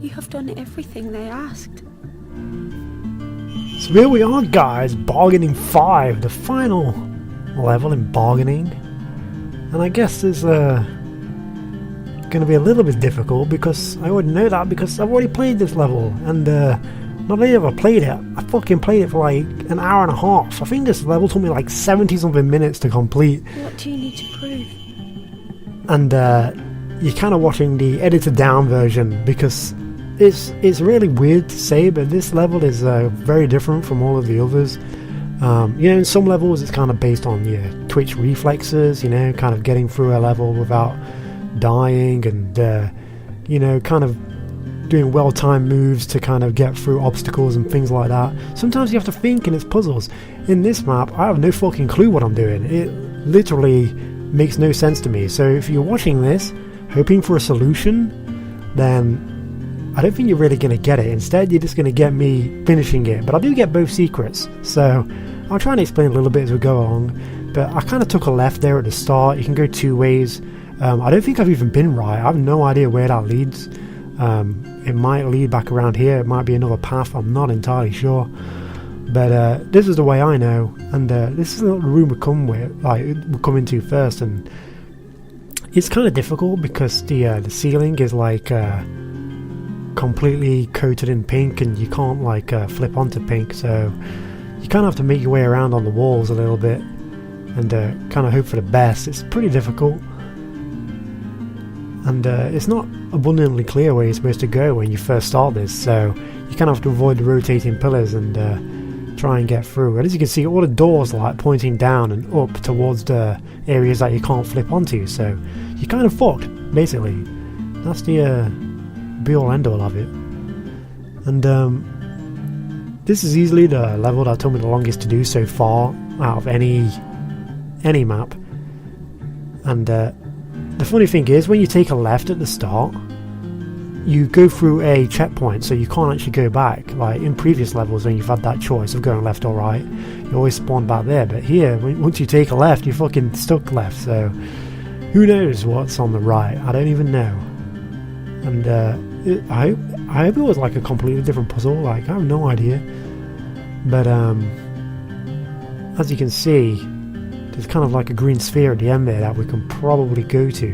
You have done everything they asked. So here we are, guys, Bargaining 5, the final level in Bargaining. And I guess it's going to be a little bit difficult because I already know that because I've already played this level. And not only have I played it, I fucking played it for like an hour and a half. I think this level took me like 70 something minutes to complete. What do you need to prove? And you're kind of watching the edited down version because it's really weird to say, but this level is very different from all of the others. You know, in some levels it's kind of based on your twitch reflexes, you know, kind of getting through a level without dying and, you know, kind of doing well-timed moves to kind of get through obstacles and things like that. Sometimes you have to think and it's puzzles. In this map, I have no fucking clue what I'm doing. It literally makes no sense to me. So if you're watching this, hoping for a solution, then I don't think you're really going to get it. Instead, you're just going to get me finishing it. But I do get both secrets, so I'll try and explain a little bit as we go along. But I kind of took a left there at the start. You can go two ways. I don't think I've even been right. I have no idea where that leads. It might lead back around here. It might be another path. I'm not entirely sure. But this is the way I know. And this is the room we come into first. And it's kind of difficult because the ceiling is like completely coated in pink, and you can't like flip onto pink, so you kind of have to make your way around on the walls a little bit and kind of hope for the best. It's pretty difficult, and it's not abundantly clear where you're supposed to go when you first start this, so you kind of have to avoid the rotating pillars and try and get through. And as you can see, all the doors are like pointing down and up towards the areas that you can't flip onto, so you're kind of fucked basically. That's the be all end all of it. And this is easily the level that took me the longest to do so far out of any map. And the funny thing is, when you take a left at the start, you go through a checkpoint, so you can't actually go back. Like in previous levels when you've had that choice of going left or right, you always spawn back there. But here, once you take a left, you're fucking stuck left, so who knows what's on the right? I don't even know. And I hope it was like a completely different puzzle. Like, I have no idea. But as you can see, there's kind of like a green sphere at the end there that we can probably go to,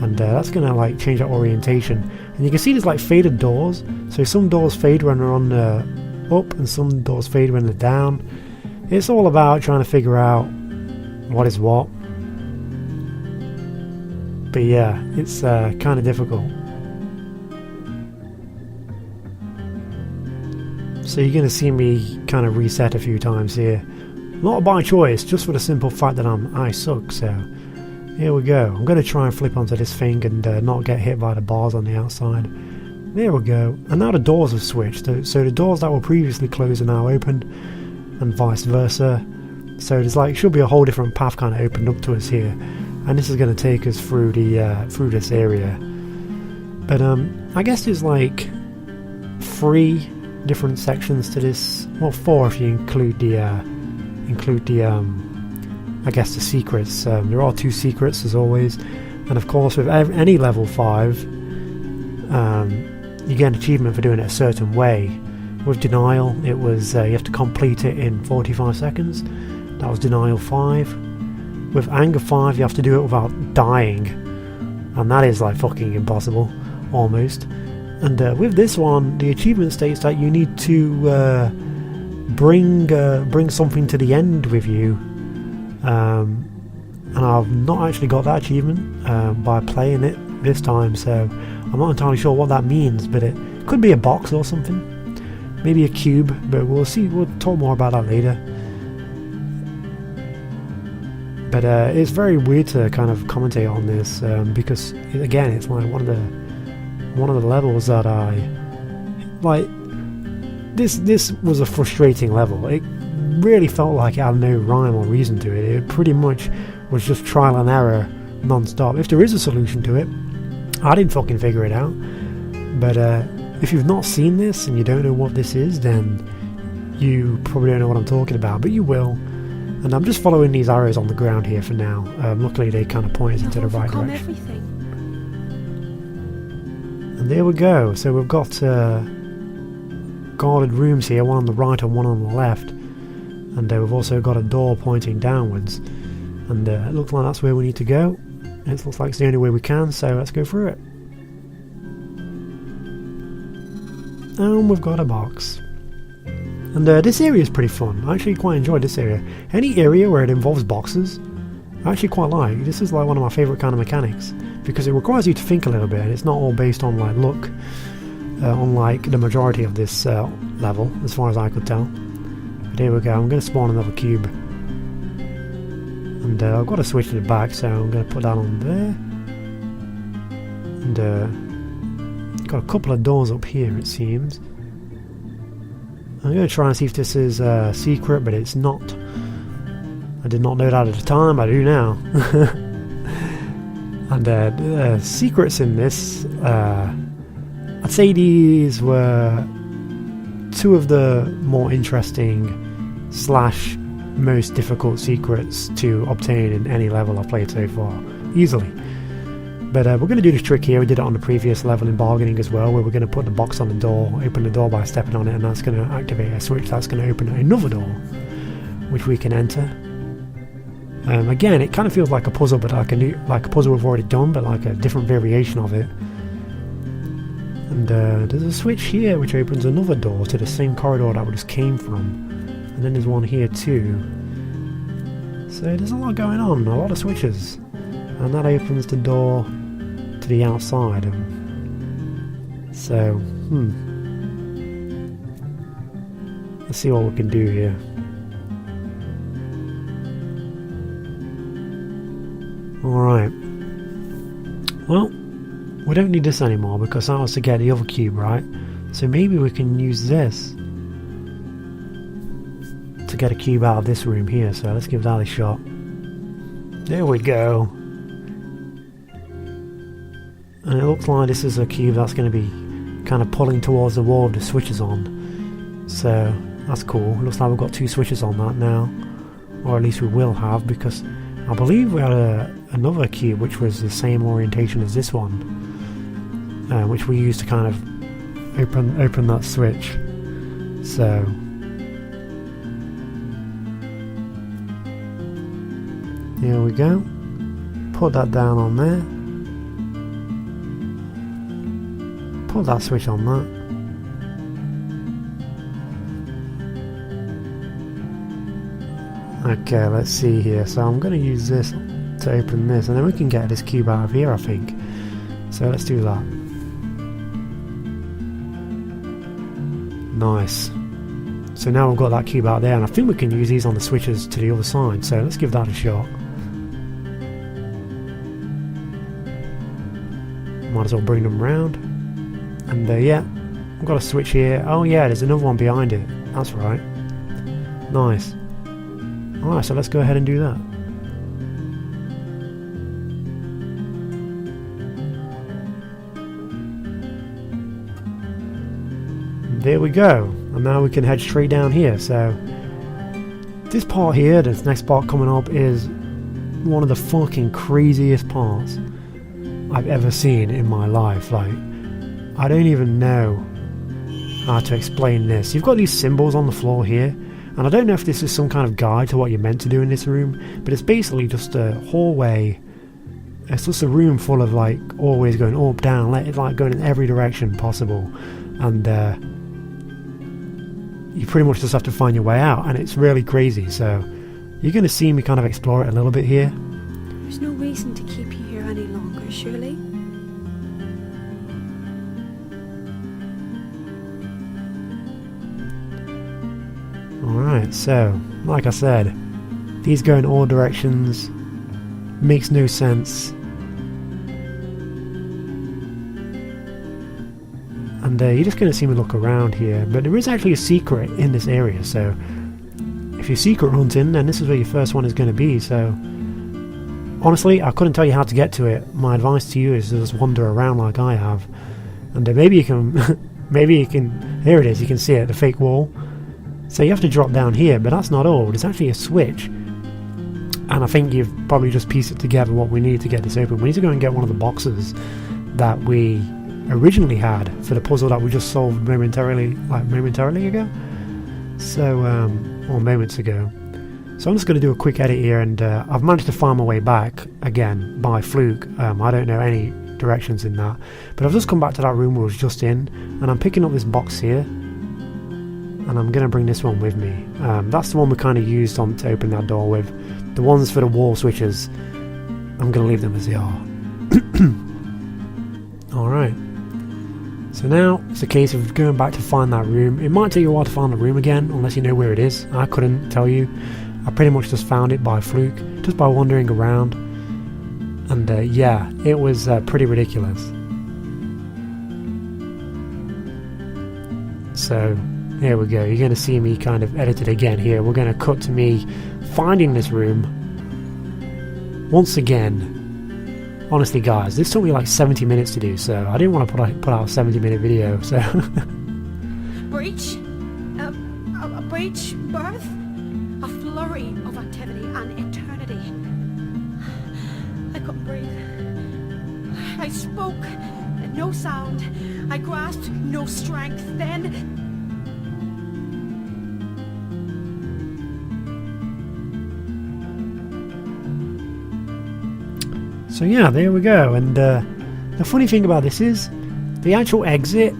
and that's gonna like change our orientation. And you can see there's like faded doors. So some doors fade when they're on the up, and some doors fade when they're down. It's all about trying to figure out what is what. But yeah, it's kind of difficult. So you're going to see me kind of reset a few times here. Not by choice, just for the simple fact that I suck, so here we go. I'm going to try and flip onto this thing and not get hit by the bars on the outside. There we go. And now the doors have switched, so the doors that were previously closed are now open, and vice versa. So there's like, should be a whole different path kind of opened up to us here. And this is going to take us through through this area. But I guess there's like 3 different sections to this. Well, 4 if you include the I guess the secrets. There are 2 secrets as always, and of course with any level 5 you get an achievement for doing it a certain way. With Denial it was you have to complete it in 45 seconds. That was Denial 5. With Anger 5 you have to do it without dying, and that is like fucking impossible almost. And with this one, the achievement states that you need to bring something to the end with you, and I've not actually got that achievement by playing it this time, so I'm not entirely sure what that means, but it could be a box or something, maybe a cube, but we'll see. We'll talk more about that later. But it's very weird to kind of commentate on this because again, it's like one of the levels that I like. This was a frustrating level. It really felt like it had no rhyme or reason to it. It pretty much was just trial and error non-stop. If there is a solution to it, I didn't fucking figure it out. But if you've not seen this and you don't know what this is, then you probably don't know what I'm talking about, but you will. And I'm just following these arrows on the ground here for now. Luckily they kind of point us into the right direction. Everything. And there we go. So we've got guarded rooms here, one on the right and one on the left. And we've also got a door pointing downwards. And it looks like that's where we need to go. It looks like it's the only way we can, so let's go through it. And we've got a box. And this area is pretty fun. I actually quite enjoyed this area. Any area where it involves boxes, I actually quite like. This is like one of my favourite kind of mechanics, because it requires you to think a little bit, and it's not all based on like luck, unlike the majority of this level, as far as I could tell. But here we go. I'm going to spawn another cube. And I've got to switch to the back, so I'm going to put that on there. And got a couple of doors up here, it seems. I'm going to try and see if this is secret, but it's not. I did not know that at the time, I do now. And secrets in this, I'd say these were two of the more interesting / most difficult secrets to obtain in any level I've played so far, easily. But we're going to do this trick here. We did it on the previous level in bargaining as well, where we're going to put the box on the door, open the door by stepping on it, and that's going to activate a switch that's going to open another door, which we can enter. Again, it kind of feels like a puzzle, but like a puzzle we've already done, but like a different variation of it. And there's a switch here which opens another door to the same corridor that we just came from. And then there's one here too. So there's a lot going on, a lot of switches. And that opens the door to the outside. So, let's see what we can do here. Alright. Well, we don't need this anymore because that was to get the other cube, right? So maybe we can use this to get a cube out of this room here. So let's give that a shot. There we go. And it looks like this is a cube that's going to be kind of pulling towards the wall with the switches on. So that's cool. Looks like we've got 2 switches on that now. Or at least we will have, because I believe we had another cube which was the same orientation as this one, which we used to kind of open that switch. So here we go. Put that down on there. Put that switch on that. Okay, let's see here. So I'm going to use this to open this, and then we can get this cube out of here, I think. So let's do that. Nice. So now we've got that cube out there, and I think we can use these on the switches to the other side. So let's give that a shot. Might as well bring them round. And yeah, I've got a switch here. Oh yeah, there's another one behind it. That's right. Nice. Alright, so let's go ahead and do that. And there we go. And now we can head straight down here. So this part here, this next part coming up, is one of the fucking craziest parts I've ever seen in my life. Like, I don't even know how to explain this. You've got these symbols on the floor here, and I don't know if this is some kind of guide to what you're meant to do in this room, but it's basically just a hallway. It's just a room full of like always going up, down, like going in every direction possible, and you pretty much just have to find your way out, and it's really crazy. So you're going to see me kind of explore it a little bit here. There's no reason to keep you here any longer, surely? Alright, so, like I said, these go in all directions, makes no sense, and you're just going to see me look around here, but there is actually a secret in this area, so if you're secret hunting, then this is where your first one is going to be. So honestly, I couldn't tell you how to get to it. My advice to you is to just wander around like I have, and maybe you can, here it is, you can see it, the fake wall. So you have to drop down here, but that's not all. There's actually a switch, and I think you've probably just pieced it together what we need to get this open. We need to go and get one of the boxes that we originally had for the puzzle that we just solved momentarily ago. So, or moments ago. So I'm just going to do a quick edit here, and I've managed to find my way back again by fluke. I don't know any directions in that, but I've just come back to that room we was just in, and I'm picking up this box here, and I'm going to bring this one with me. That's the one we kind of used to open that door with. The ones for the wall switches, I'm going to leave them as they are. Alright, so now it's a case of going back to find that room. It might take you a while to find the room again, unless you know where it is. I couldn't tell you. I pretty much just found it by fluke, just by wandering around. And yeah, it was pretty ridiculous. So here we go. You're going to see me kind of edit it again here. We're going to cut to me finding this room once again. Honestly, guys, this took me like 70 minutes to do, so I didn't want to put out a 70-minute video. So Breach? A breach? Birth? A flurry of activity and eternity. I couldn't breathe. I spoke. No sound. I grasped no strength. Then... So yeah, there we go. And the funny thing about this is the actual exit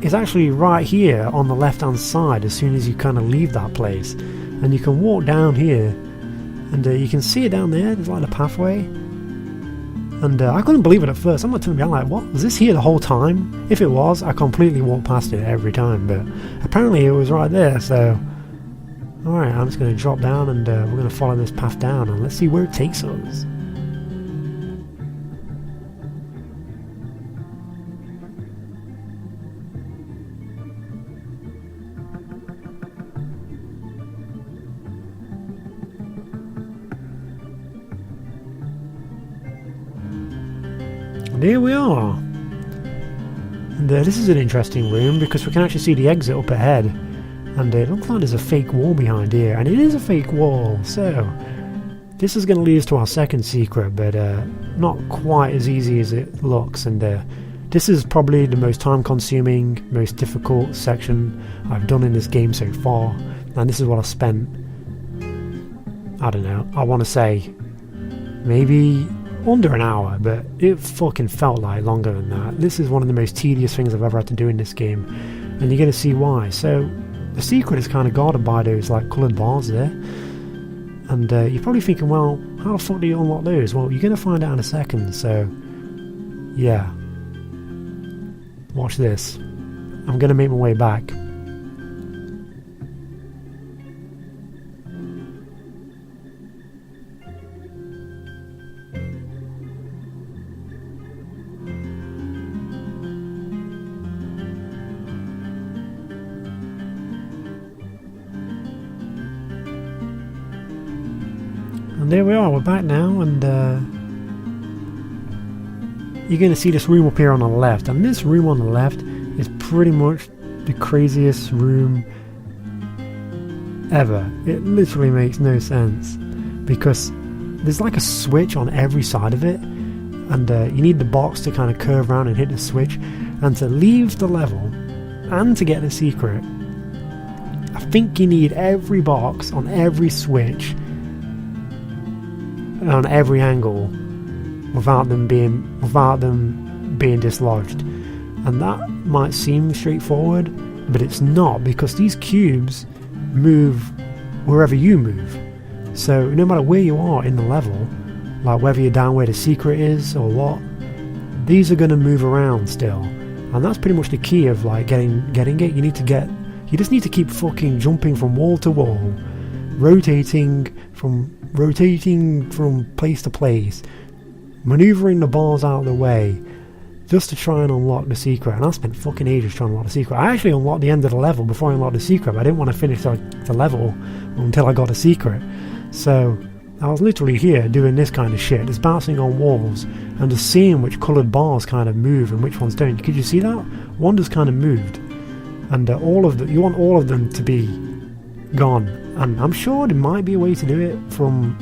is actually right here on the left hand side as soon as you kind of leave that place, and you can walk down here, and you can see it down there. There's like a pathway, and I couldn't believe it at first. I'm not telling you, I'm like, what, was this here the whole time? If it was, I completely walked past it every time, but apparently it was right there. So alright, I'm just going to drop down, and we're going to follow this path down, and let's see where it takes us. And here we are. And this is an interesting room because we can actually see the exit up ahead. And it looks like there's a fake wall behind here. And it is a fake wall. So this is going to lead us to our second secret, but not quite as easy as it looks. And this is probably the most time consuming, most difficult section I've done in this game so far. And this is what I've spent, I don't know, I want to say maybe under an hour, but it fucking felt like longer than that. This is one of the most tedious things I've ever had to do in this game, and you're going to see why. So the secret is kind of guarded by those like coloured bars there, and you're probably thinking, well, how the fuck do you unlock those? Well, you're going to find out in a second. So yeah, watch this. I'm going to make my way back. And there we are, we're back now, and you're going to see this room up here on the left, and this room on the left is pretty much the craziest room ever. It literally makes no sense, because there's like a switch on every side of it, and you need the box to kind of curve around and hit the switch, and to leave the level, and to get the secret, I think you need every box on every switch on every angle without them being dislodged. And that might seem straightforward, but it's not, because these cubes move wherever you move. So no matter where you are in the level, like whether you're down where the secret is or what, these are going to move around still. And that's pretty much the key of like getting it. You just need to keep fucking jumping from wall to wall, rotating from place to place, maneuvering the bars out of the way, just to try and unlock the secret. And I spent fucking ages trying to unlock the secret. I actually unlocked the end of the level before I unlocked the secret, but I didn't want to finish the level until I got a secret. So I was literally here doing this kind of shit, just bouncing on walls and just seeing which coloured bars kind of move and which ones don't. Could you see that? One just kind of moved, and you want all of them to be gone. And I'm sure there might be a way to do it from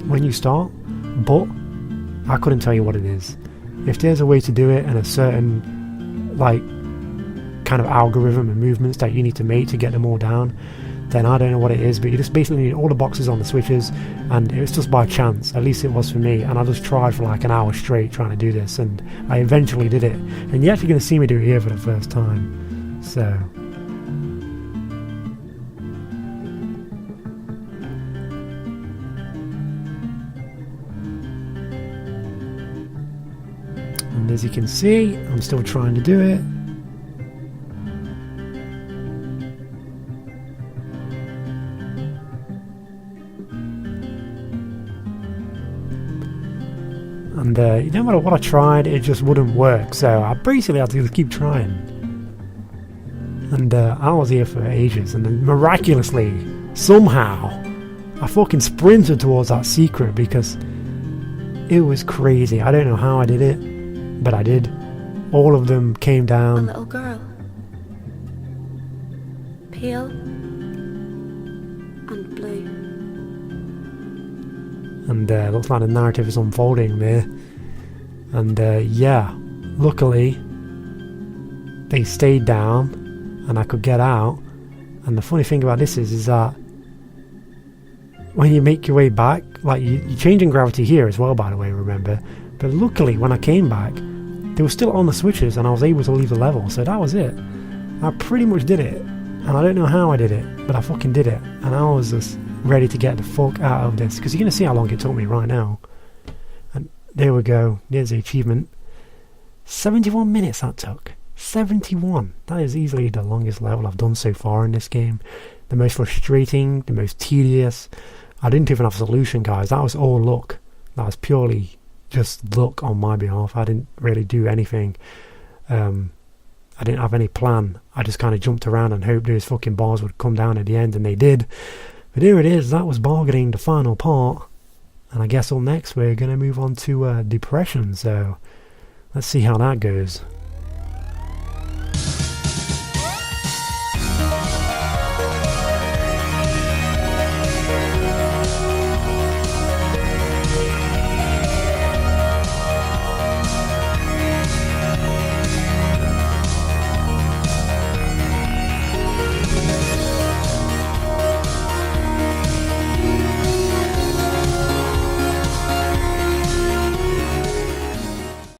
when you start, but I couldn't tell you what it is. If there's a way to do it and a certain like kind of algorithm and movements that you need to make to get them all down, then I don't know what it is, but you just basically need all the boxes on the switches, and it was just by chance, at least it was for me, and I just tried for like an hour straight trying to do this, and I eventually did it, and you're actually going to see me do it here for the first time, so... And as you can see, I'm still trying to do it. And no matter what I tried, it just wouldn't work, so I basically had to just keep trying. And I was here for ages, and then miraculously, somehow, I fucking sprinted towards that secret because it was crazy. I don't know how I did it, but I did. All of them came A down. little girl. Pale and blue. And looks like the narrative is unfolding there. And yeah, luckily they stayed down and I could get out. And the funny thing about this is that when you make your way back, like you're changing gravity here as well, by the way, remember, but luckily when I came back they were still on the switches and I was able to leave the level, so that was it. I pretty much did it, and I don't know how I did it, but I fucking did it, and I was just ready to get the fuck out of this, because you're going to see how long it took me right now. And there we go, there's the achievement. 71 minutes that took. 71. That is easily the longest level I've done so far in this game. The most frustrating, the most tedious. I didn't even have a solution, guys. That was all luck. That was purely just luck on my behalf. I didn't really do anything. I didn't have any plan. I just kind of jumped around and hoped those fucking bars would come down at the end, and they did. But here it is, that was bargaining the final part. And I guess up next we're going to move on to depression, so let's see how that goes.